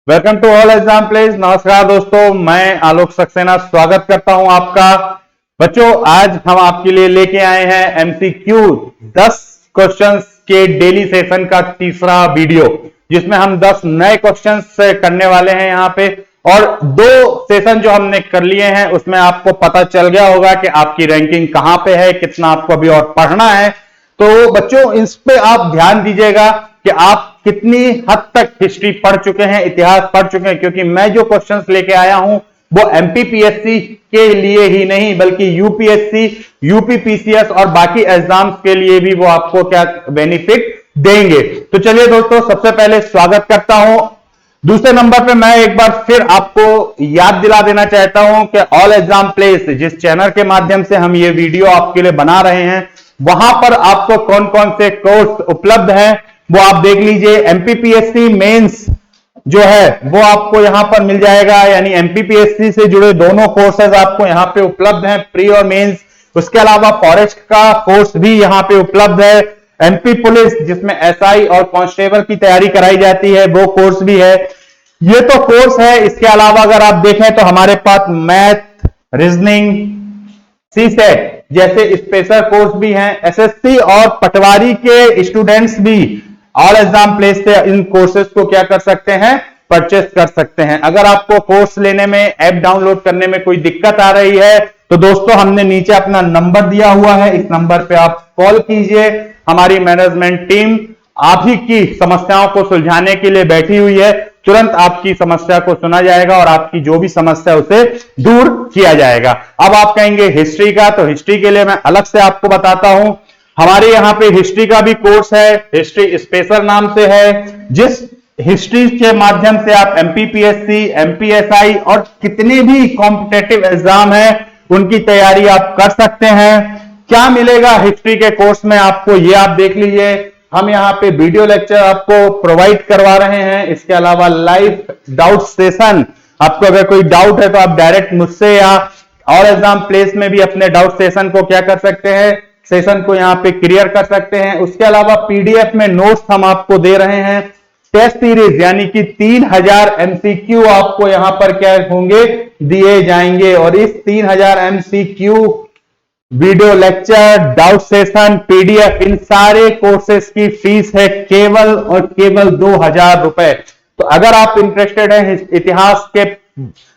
Welcome to all exam place. नमस्कार दोस्तों, मैं आलोक सक्सेना स्वागत करता हूं आपका। बच्चों, आज हम आपके लिए लेके आए हैं एमसीक्यू 10 क्वेश्चंस के डेली सेशन का तीसरा वीडियो, जिसमें हम 10 नए क्वेश्चंस करने वाले हैं यहाँ पे। और 2 सेशन जो हमने कर लिए हैं उसमें आपको पता चल गया होगा कि आपकी रैंकिंग कहां पे है, कितना आपको अभी और पढ़ना है। तो बच्चों, इस पे आप ध्यान दीजिएगा कि आप कितनी हद तक हिस्ट्री पढ़ चुके हैं, इतिहास पढ़ चुके हैं, क्योंकि मैं जो क्वेश्चंस लेके आया हूं वो एमपीपीएससी के लिए ही नहीं बल्कि यूपीएससी, यूपीपीसीएस और बाकी एग्जाम्स के लिए भी वो आपको क्या बेनिफिट देंगे। तो चलिए दोस्तों, सबसे पहले स्वागत करता हूं। दूसरे नंबर पे मैं एक बार फिर आपको याद दिला देना चाहता हूं कि ऑल एग्जाम प्लेस जिस चैनल के माध्यम से हम ये वीडियो आपके लिए बना रहे हैं, वहां पर आपको कौन कौन से कोर्स उपलब्ध हैं वो आप देख लीजिए। एमपीपीएससी मेंस जो है वो आपको यहां पर मिल जाएगा, यानी एमपीपीएससी से जुड़े दोनों कोर्सेज आपको यहां पे उपलब्ध हैं, प्री और मेंस। उसके अलावा फॉरेस्ट का कोर्स भी यहां पे उपलब्ध है। एमपी पुलिस जिसमें एसआई और कांस्टेबल की तैयारी कराई जाती है, वो कोर्स भी है। ये तो कोर्स है। इसके अलावा अगर आप देखें तो हमारे पास मैथ, रीजनिंग, सीसेट जैसे स्पेशल कोर्स भी हैं। एसएससी और पटवारी के स्टूडेंट्स भी ऑल एग्जाम प्लेस से इन कोर्सेज को क्या कर सकते हैं, परचेस कर सकते हैं। अगर आपको कोर्स लेने में, ऐप डाउनलोड करने में कोई दिक्कत आ रही है तो दोस्तों, हमने नीचे अपना नंबर दिया हुआ है, इस नंबर पे आप कॉल कीजिए। हमारी मैनेजमेंट टीम आप ही की समस्याओं को सुलझाने के लिए बैठी हुई है। तुरंत आपकी समस्या को सुना जाएगा और आपकी जो भी समस्या उसे दूर किया जाएगा। अब आप कहेंगे हिस्ट्री का, तो हिस्ट्री के लिए मैं अलग से आपको बताता हूं। हमारे यहाँ पे हिस्ट्री का भी कोर्स है, हिस्ट्री स्पेशल नाम से है, जिस हिस्ट्री के माध्यम से आप एमपीपीएससी, एमपीएसआई और कितने भी कॉम्पिटेटिव एग्जाम है उनकी तैयारी आप कर सकते हैं। क्या मिलेगा हिस्ट्री के कोर्स में आपको, ये आप देख लीजिए। हम यहाँ पे वीडियो लेक्चर आपको प्रोवाइड करवा रहे हैं। इसके अलावा लाइव डाउट सेशन, आपको अगर कोई डाउट है तो आप डायरेक्ट मुझसे या और एग्जाम प्लेस में भी अपने डाउट सेशन को क्या कर सकते हैं, सेशन को यहाँ पे क्लियर कर सकते हैं। उसके अलावा पीडीएफ में नोट्स हम आपको दे रहे हैं। टेस्ट सीरीज यानी कि 3000 एमसीक्यू आपको यहाँ पर क्या होंगे, दिए जाएंगे। और इस 3000 MCQ, video lecture, doubt session, PDF, इन सारे कोर्सेज की फीस है केवल और केवल 2000 रुपए। तो अगर आप इंटरेस्टेड हैं इतिहास के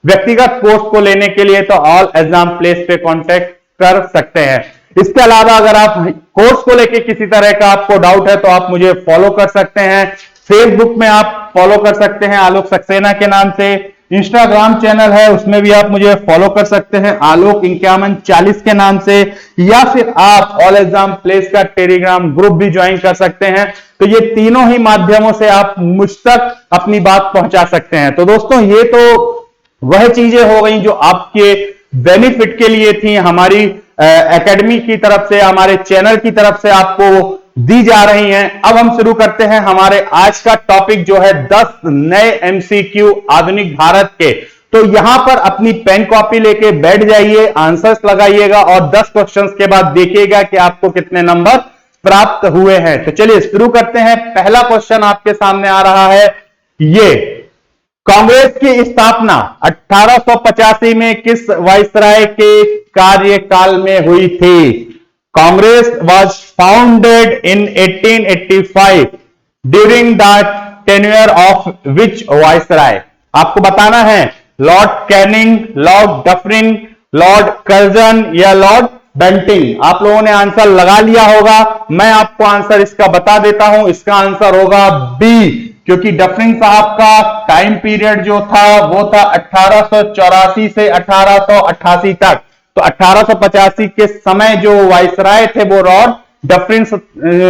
व्यक्तिगत कोर्स को लेने के लिए तो ऑल एग्जाम प्लेस पे कांटेक्ट कर सकते हैं। इसके अलावा अगर आप कोर्स को लेके किसी तरह का आपको डाउट है तो आप मुझे फॉलो कर सकते हैं। फेसबुक में आप फॉलो कर सकते हैं आलोक सक्सेना के नाम से। इंस्टाग्राम चैनल है, उसमें भी आप मुझे फॉलो कर सकते हैं आलोक 5140 के नाम से। या फिर आप ऑल एग्जाम प्लेस का टेलीग्राम ग्रुप भी ज्वाइन कर सकते हैं। तो ये तीनों ही माध्यमों से आप मुझ तक अपनी बात पहुंचा सकते हैं। तो दोस्तों, ये तो वह चीजें हो गई जो आपके बेनिफिट के लिए थी, हमारी एकेडमी की तरफ से, हमारे चैनल की तरफ से आपको दी जा रही हैं। अब हम शुरू करते हैं हमारे आज का टॉपिक जो है 10 नए एमसीक्यू आधुनिक भारत के। तो यहां पर अपनी पेन कॉपी लेके बैठ जाइए, आंसर्स लगाइएगा और 10 क्वेश्चंस के बाद देखिएगा कि आपको कितने नंबर प्राप्त हुए हैं। तो चलिए शुरू करते हैं। पहला क्वेश्चन आपके सामने आ रहा है, ये कांग्रेस की स्थापना 1885 में किस वायसराय के कार्यकाल में हुई थी? Congress was founded in 1885 during the tenure of which viceroy? आपको बताना है Lord Canning, Lord Dufferin, Lord Curzon या लॉर्ड बेंटिंग। आप लोगों ने आंसर लगा लिया होगा। मैं आपको आंसर इसका बता देता हूं। इसका आंसर होगा बी, क्योंकि डफरिन साहब का टाइम पीरियड जो था वो था 1884 से 1888 तक। तो 1885 के समय जो वायसराय थे वो लॉर्ड डफरिन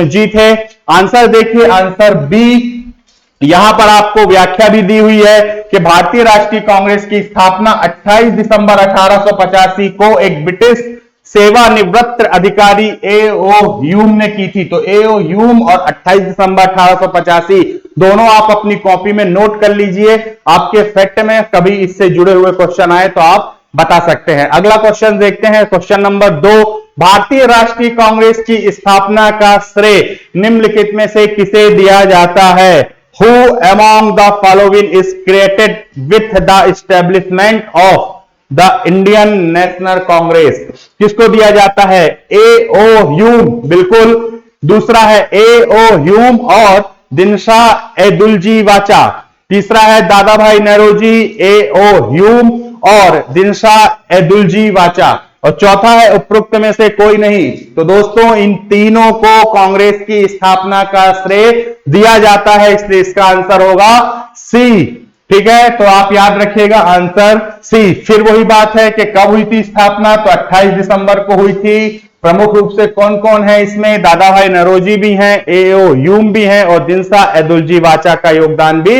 जी थे। आंसर देखिए, आंसर बी। यहां पर आपको व्याख्या भी दी हुई है कि भारतीय राष्ट्रीय कांग्रेस की स्थापना 28 दिसंबर 1885 को एक ब्रिटिश सेवानिवृत्त अधिकारी एओ ह्यूम ने की थी। तो एओ ह्यूम और 28 दिसंबर 1885 दोनों आप अपनी कॉपी में नोट कर लीजिए। आपके फैक्ट में कभी इससे जुड़े हुए क्वेश्चन आए तो आप बता सकते हैं। अगला क्वेश्चन देखते हैं, क्वेश्चन नंबर 2। भारतीय राष्ट्रीय कांग्रेस की स्थापना का श्रेय निम्नलिखित में से किसे दिया जाता है? Who among the following is created with the establishment of the Indian national Congress? किसको दिया जाता है? ए ओ ह्यूम, बिल्कुल। दूसरा है ए ओ ह्यूम और दिनशा एदुलजी वाचा। तीसरा है दादा भाई नौरोजी, ए ओ ह्यूम और दिनशा एदुलजी वाचा। और चौथा है उपरोक्त में से कोई नहीं। तो दोस्तों इन तीनों को कांग्रेस की स्थापना का श्रेय दिया जाता है, इसलिए इसका आंसर होगा सी। ठीक है, तो आप याद रखिएगा आंसर सी। फिर वही बात है कि कब हुई थी स्थापना? तो 28 दिसंबर को हुई थी। प्रमुख रूप से कौन कौन है इसमें? दादा भाई नौरोजी भी हैं, ए ओ ह्यूम भी हैं और दिनशा एदुलजी वाचा का योगदान भी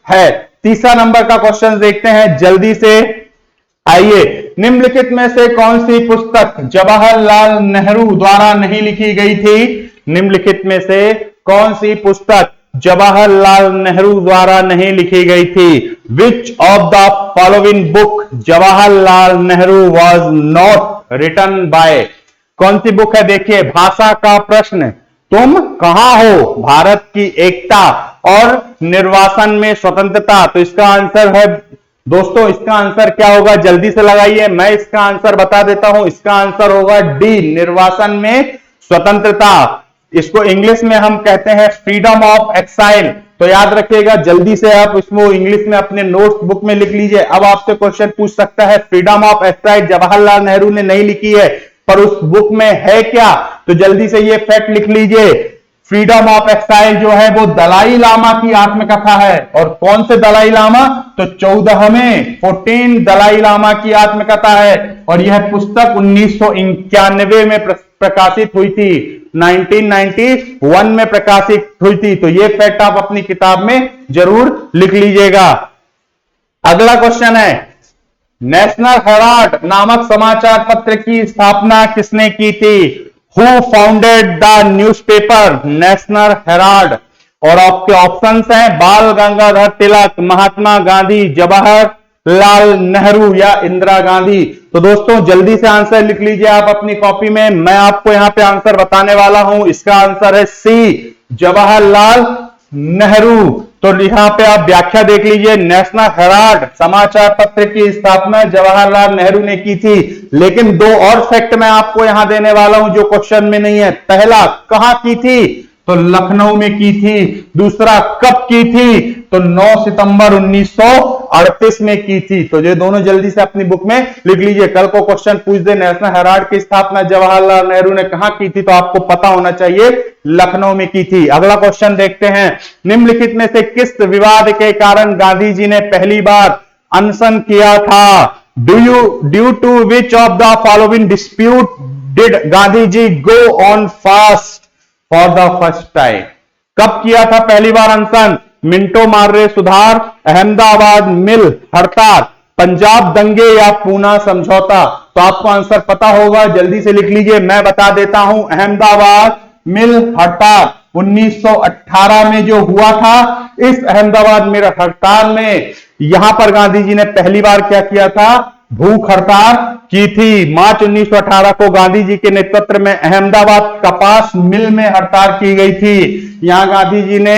है। तीसरा नंबर का क्वेश्चन देखते हैं जल्दी से। आइए, निम्नलिखित में से कौन सी पुस्तक जवाहरलाल नेहरू द्वारा नहीं लिखी गई थी? निम्नलिखित में से कौन सी पुस्तक जवाहरलाल नेहरू द्वारा नहीं लिखी गई थी? Which of the following book Jawaharlal Nehru was not written by? कौन सी बुक है? देखिए, भाषा का प्रश्न, तुम कहां हो, भारत की एकता और निर्वासन में स्वतंत्रता। तो इसका आंसर है दोस्तों, इसका आंसर क्या होगा? जल्दी से लगाइए, मैं इसका आंसर बता देता हूं। इसका आंसर होगा डी, निर्वासन में स्वतंत्रता। इसको इंग्लिश में हम कहते हैं फ्रीडम ऑफ एक्साइल। तो याद रखिएगा, जल्दी से आप इसको इंग्लिश में अपने नोट्स बुक में लिख लीजिए। अब आपसे क्वेश्चन पूछ सकता है freedom of exile Jawaharlal Nehru ने नहीं लिखी है, पर उस बुक में है क्या? तो जल्दी से ये फैक्ट लिख लीजिए, फ्रीडम ऑफ एक्साइल जो है वो दलाई लामा की आत्मकथा है। और कौन से दलाई लामा? तो 14 दलाई लामा की आत्मकथा है। और यह पुस्तक 1991 में प्रकाशित हुई थी, 1991 में प्रकाशित हुई थी। तो यह फैक्ट आप अपनी किताब में जरूर लिख लीजिएगा। अगला क्वेश्चन है, नेशनल हेराल्ड नामक समाचार पत्र की स्थापना किसने की थी? Who founded the newspaper national Herald? और आपके ऑप्शंस हैं बाल गंगाधर तिलक, महात्मा गांधी, जवाहरलाल नेहरू या इंदिरा गांधी। तो दोस्तों जल्दी से आंसर लिख लीजिए आप अपनी कॉपी में। मैं आपको यहां पे आंसर बताने वाला हूं। इसका आंसर है सी, जवाहरलाल नेहरू। तो यहां पे आप व्याख्या देख लीजिए, नेशनल हेराल्ड समाचार पत्र की स्थापना जवाहरलाल नेहरू ने की थी। लेकिन दो और फैक्ट मैं आपको यहां देने वाला हूं जो क्वेश्चन में नहीं है। पहला, कहां की थी? तो लखनऊ में की थी। दूसरा, कब की थी? तो 9 सितंबर 1938 में की थी। तो ये दोनों जल्दी से अपनी बुक में लिख लीजिए। कल को क्वेश्चन पूछ दे नेशनल हेराल्ड की स्थापना जवाहरलाल नेहरू ने कहां की थी, तो आपको पता होना चाहिए लखनऊ में की थी। अगला क्वेश्चन देखते हैं, निम्नलिखित में से किस विवाद के कारण गांधी जी ने पहली बार अनशन किया था? Due to which of the following dispute did Gandhi ji go on fast for the first time? कब किया था पहली बार अनशन? मिंटो मार्रे सुधार, अहमदाबाद मिल हड़ताल, पंजाब दंगे या पूना समझौता? तो आपको आंसर पता होगा, जल्दी से लिख लीजिए। मैं बता देता हूं, अहमदाबाद मिल हड़ताल 1918 में जो हुआ था। इस अहमदाबाद मिल हड़ताल में यहां पर गांधी जी ने पहली बार क्या किया था? भूख हड़ताल की थी। मार्च 1918 को गांधी जी के नेतृत्व में अहमदाबाद कपास मिल में हड़ताल की गई थी। यहां गांधी जी ने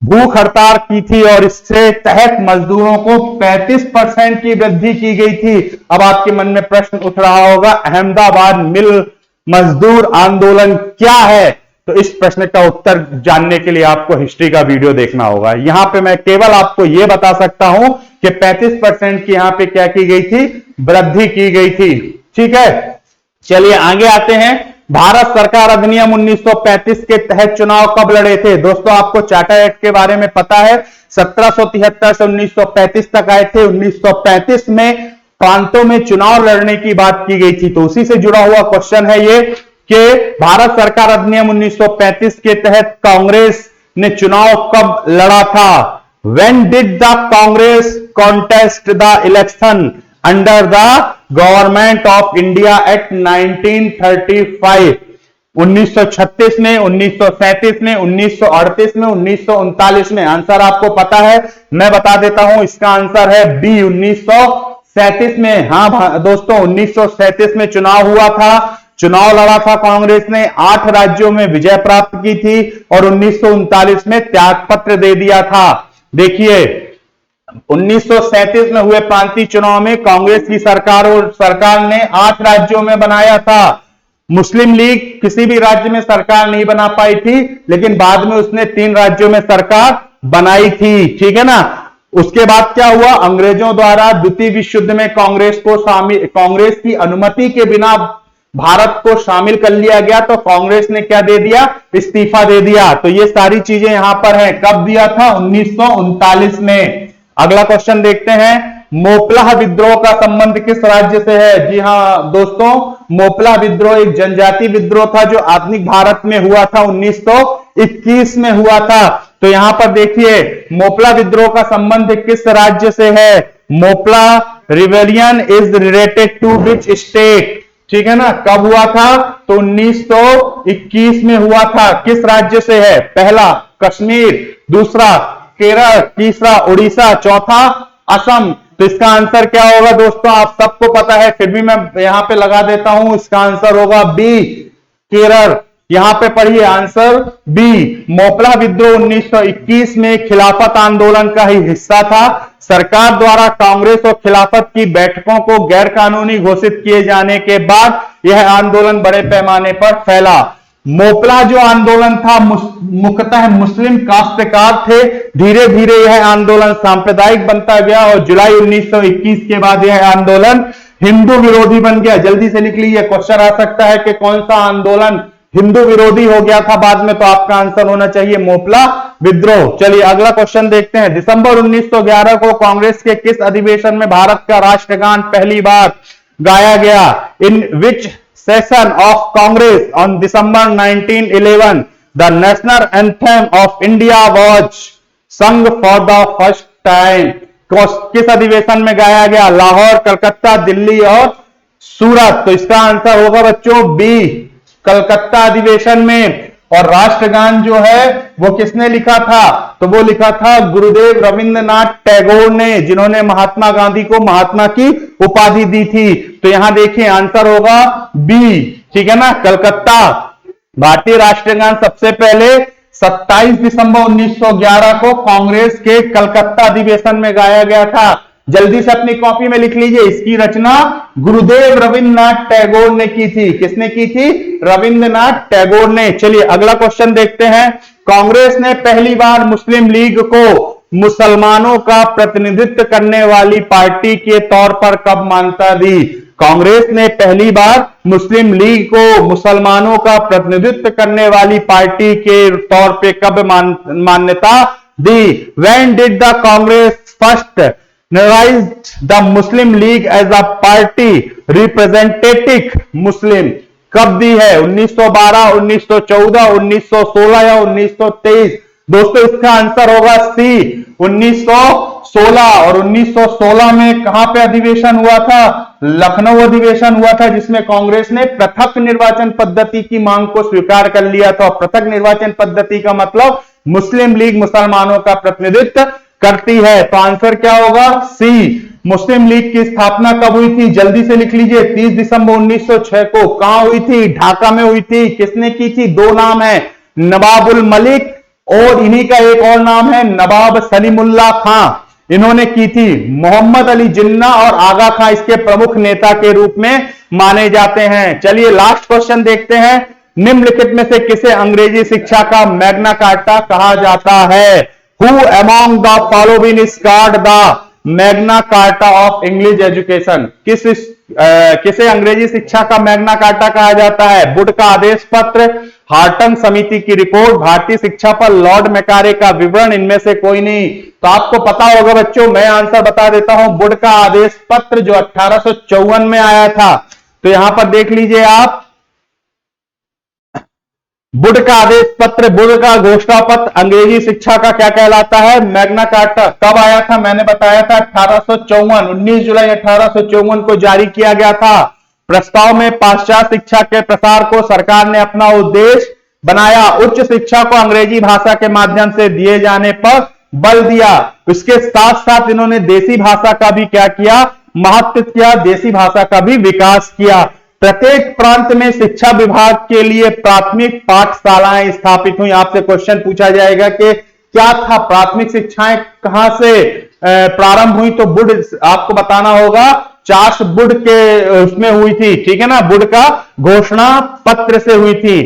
भूख हड़ताल की थी और इससे तहत मजदूरों को 35% की वृद्धि की गई थी। अब आपके मन में प्रश्न उठ रहा होगा, अहमदाबाद मिल मजदूर आंदोलन क्या है? तो इस प्रश्न का उत्तर जानने के लिए आपको हिस्ट्री का वीडियो देखना होगा। यहां पे मैं केवल आपको यह बता सकता हूं कि 35% की यहां पे क्या की गई थी? वृद्धि की गई थी। ठीक है, चलिए आगे आते हैं। भारत सरकार अधिनियम 1935 के तहत चुनाव कब लड़े थे? दोस्तों आपको चार्टर एक्ट के बारे में पता है, 1773 से 1935 तक आए थे। 1935 में प्रांतों में चुनाव लड़ने की बात की गई थी। तो उसी से जुड़ा हुआ क्वेश्चन है ये कि भारत सरकार अधिनियम 1935 के तहत कांग्रेस ने चुनाव कब लड़ा था? When did the Congress contest the election under the government of India at 1935? 1936 में, 1937 में, 1938 में, 1939 में? आंसर आपको पता है, मैं बता देता हूं। इसका आंसर है बी, 1937 में। हाँ दोस्तों, 1937 में चुनाव हुआ था। चुनाव लड़ा था कांग्रेस ने, 8 राज्यों में विजय प्राप्त की थी और 1939 में त्यागपत्र दे दिया था। देखिए 1937 में हुए प्रांतीय चुनाव में कांग्रेस की सरकार ने 8 राज्यों में बनाया था। मुस्लिम लीग किसी भी राज्य में सरकार नहीं बना पाई थी, लेकिन बाद में उसने 3 राज्यों में सरकार बनाई थी, ठीक है ना। उसके बाद क्या हुआ, अंग्रेजों द्वारा द्वितीय विश्व युद्ध में कांग्रेस की अनुमति के बिना भारत को शामिल कर लिया गया, तो कांग्रेस ने क्या दे दिया, इस्तीफा दे दिया। तो ये सारी चीजें यहां पर है। कब दिया था, 1939 में। अगला क्वेश्चन देखते हैं, मोपलाह विद्रोह का संबंध किस राज्य से है? जी हां दोस्तों, मोपलाह विद्रोह एक जनजाति विद्रोह था जो आधुनिक भारत में हुआ था, 1921 में हुआ था। तो यहां पर देखिए मोपला विद्रोह का संबंध किस राज्य से है? Moplah rebellion is related to which state? ठीक है ना, कब हुआ था? तो 1921 में हुआ था। किस राज्य से है? पहला कश्मीर, दूसरा केरल, तीसरा उड़ीसा, चौथा असम। तो इसका आंसर क्या होगा दोस्तों, आप सबको पता है, फिर भी मैं यहां पे लगा देता हूं, इसका आंसर होगा बी, केरल। यहां पे पढ़िए आंसर बी। मोपला विद्रोह 1921 में खिलाफत आंदोलन का ही हिस्सा था। सरकार द्वारा कांग्रेस और खिलाफत की बैठकों को गैर कानूनी घोषित किए जाने के बाद यह आंदोलन बड़े पैमाने पर फैला। मोपला जो आंदोलन था मुख्यतः मुस्लिम काश्तकार थे। धीरे धीरे यह आंदोलन सांप्रदायिक बनता गया और जुलाई 1921 के बाद यह आंदोलन हिंदू विरोधी बन गया। जल्दी से लिख लीजिए, क्वेश्चन आ सकता है कि कौन सा आंदोलन हिंदू विरोधी हो गया था बाद में, तो आपका आंसर होना चाहिए मोपला विद्रोह। चलिए अगला क्वेश्चन देखते हैं। दिसंबर 1911 को कांग्रेस के किस अधिवेशन में भारत का राष्ट्रगान पहली बार गाया गया? इन विच session of Congress on December 1911 the national anthem of India was sung for the first time? किस अधिवेशन में गाया गया? लाहौर, कलकत्ता, दिल्ली और सूरत। तो इसका आंसर होगा बच्चों बी, कलकत्ता अधिवेशन में। और राष्ट्रगान जो है वो किसने लिखा था? तो वो लिखा था गुरुदेव रविंद्रनाथ टैगोर ने, जिन्होंने महात्मा गांधी को महात्मा की उपाधि दी थी। तो यहां देखिए आंसर होगा बी, ठीक है ना, कलकत्ता। भारतीय राष्ट्रगान सबसे पहले 27 दिसंबर 1911 को कांग्रेस के कलकत्ता अधिवेशन में गाया गया था। जल्दी से अपनी कॉपी में लिख लीजिए, इसकी रचना गुरुदेव रविंद्रनाथ टैगोर ने की थी। किसने की थी? रविंद्रनाथ टैगोर ने। चलिए अगला क्वेश्चन देखते हैं। कांग्रेस ने पहली बार मुस्लिम लीग को मुसलमानों का प्रतिनिधित्व करने वाली पार्टी के तौर पर कब मान्यता दी? कांग्रेस ने पहली बार मुस्लिम लीग को मुसलमानों का प्रतिनिधित्व करने वाली पार्टी के तौर पे कब मान्यता दी? When did the Congress first recognize the Muslim League as a party representing Muslim? कब दी है? 1912, 1914, 1916 या 1923? दोस्तों इसका आंसर होगा सी, 1916। और 1916 में कहां पे अधिवेशन हुआ था? लखनऊ अधिवेशन हुआ था, जिसमें कांग्रेस ने पृथक निर्वाचन पद्धति की मांग को स्वीकार कर लिया था। पृथक निर्वाचन पद्धति का मतलब मुस्लिम लीग मुसलमानों का प्रतिनिधित्व करती है। तो आंसर क्या होगा? सी। मुस्लिम लीग की स्थापना कब हुई थी? जल्दी से लिख लीजिए, 30 दिसंबर 1906 को। कहां हुई थी? ढाका में हुई थी। किसने की थी? 2 नाम है, नवाबुल मलिक और इन्हीं का एक और नाम है नवाब सलीमुल्लाह खां। इन्होंने की थी। मोहम्मद अली जिन्ना और आगा खां इसके प्रमुख नेता के रूप में माने जाते हैं। चलिए लास्ट क्वेश्चन देखते हैं। निम्नलिखित में से किसे अंग्रेजी शिक्षा का मैग्ना कार्टा कहा जाता है? Who among the following is called the Magna carta of English education? किसे अंग्रेजी शिक्षा का मैग्ना कार्टा कहा जाता है? वुड का आदेश पत्र, हार्टन समिति की रिपोर्ट, भारतीय शिक्षा पर लॉर्ड मैकारे का विवरण, इनमें से कोई नहीं। तो आपको पता होगा बच्चों, मैं आंसर बता देता हूं, वुड का आदेश पत्र जो 1854 में आया था। तो यहां पर देख लीजिए आप, वुड का आदेश पत्र, वुड का घोषणा पत्र अंग्रेजी शिक्षा का क्या कहलाता है? Magna carta. कब आया था? मैंने बताया था 1854, 19 जुलाई 1854 को जारी किया गया था। प्रस्ताव में पाश्चात्य शिक्षा के प्रसार को सरकार ने अपना उद्देश्य बनाया। उच्च शिक्षा को अंग्रेजी भाषा के माध्यम से दिए जाने पर बल दिया। इसके साथ साथ इन्होंने देसी भाषा का भी क्या किया? महत्व किया, देसी भाषा का भी विकास किया। प्रत्येक प्रांत में शिक्षा विभाग के लिए प्राथमिक पाठशालाएं स्थापित हुई। आपसे क्वेश्चन पूछा जाएगा कि क्या था, प्राथमिक शिक्षाएं कहां से प्रारंभ हुई, तो बुड आपको बताना होगा। चाश बुड के उसमें हुई थी, ठीक है ना, बुड का घोषणा पत्र से हुई थी।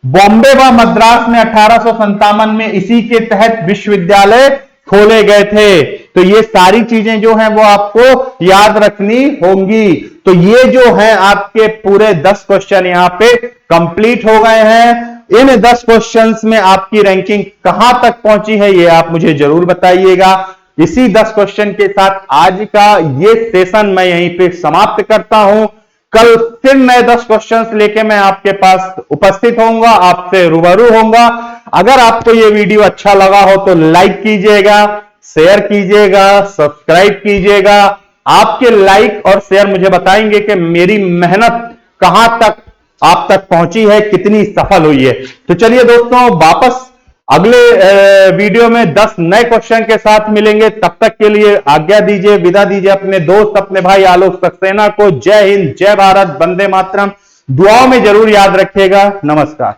बॉम्बे व मद्रास में 1857 में इसी के तहत विश्वविद्यालय खोले गए थे। तो ये सारी चीजें जो हैं वो आपको याद रखनी होंगी। तो ये जो है आपके पूरे 10 क्वेश्चन यहां पे कंप्लीट हो गए हैं। इन 10 क्वेश्चंस में आपकी रैंकिंग कहां तक पहुंची है ये आप मुझे जरूर बताइएगा। इसी 10 क्वेश्चन के साथ आज का ये सेशन मैं यहीं पे समाप्त करता हूं। कल फिर नए 10 क्वेश्चंस लेके मैं आपके पास उपस्थित होऊंगा, आपसे रूबरू होऊंगा। अगर आपको ये वीडियो अच्छा लगा हो तो लाइक कीजिएगा, शेयर कीजिएगा, सब्सक्राइब कीजिएगा। आपके लाइक और शेयर मुझे बताएंगे कि मेरी मेहनत कहां तक आप तक पहुंची है, कितनी सफल हुई है। तो चलिए दोस्तों, वापस अगले वीडियो में 10 नए क्वेश्चन के साथ मिलेंगे। तब तक के लिए आज्ञा दीजिए, विदा दीजिए अपने दोस्त, अपने भाई आलोक सक्सेना को। जय हिंद, जय भारत, वंदे मातरम। दुआओं में जरूर याद रखिएगा। नमस्कार।